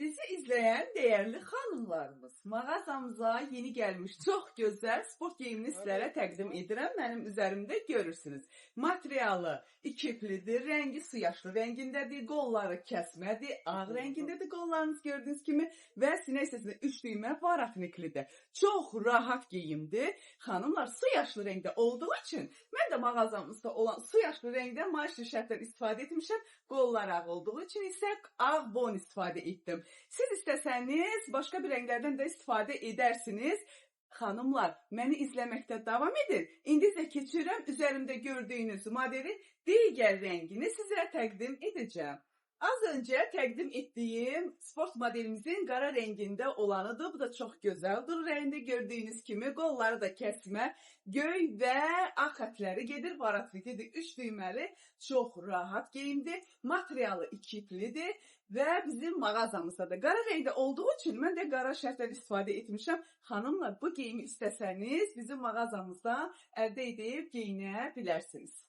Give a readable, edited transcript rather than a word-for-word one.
Bizi izleyen değerli xanımlarımız, mağazamıza yeni gelmiş çok güzel sport geyimini sizlərə təqdim edirəm. Mənim üzerimdə görürsünüz. Materialı ikiplidir, rengi su yaşlı rengindədir, qolları kəsmədir, ağ rengindədir qollarınız gördüğünüz kimi və sinə hissəsində 3 düymə varatniklidir. Çox rahat geyimdir. Xanımlar su yaşlı rengdə olduğu için mən də mağazamızda olan su yaşlı rengdə maşlı şərtlər istifadə etmişəm. Qollar ağ olduğu için isə ağ bon istifadə etdim. Siz istəsəniz başqa bir rənglərdən də istifadə edərsiniz. Xanımlar, məni izləməkdə davam edin. İndi isə keçirəm üzərimdə gördüyünüz modeli digər rəngini sizə təqdim edəcəm. Az önce təqdim etdiyim sport modelimizin qara rengində olanıdır. Bu da çox gözəldir. Rəngdə gördüyünüz kimi qolları da kəsmə, göy və ağ xətləri gedir. Varatliklidir, 3 düyməli, çox rahat geyimdir. Materialı ikiplidir və bizim mağazamızda da qara rəngdə olduğu üçün mən də qara şərtlər istifadə etmişəm. Xanımlar, bu geyimi istəsəniz bizim mağazamızdan əldə edib geyinə bilərsiniz.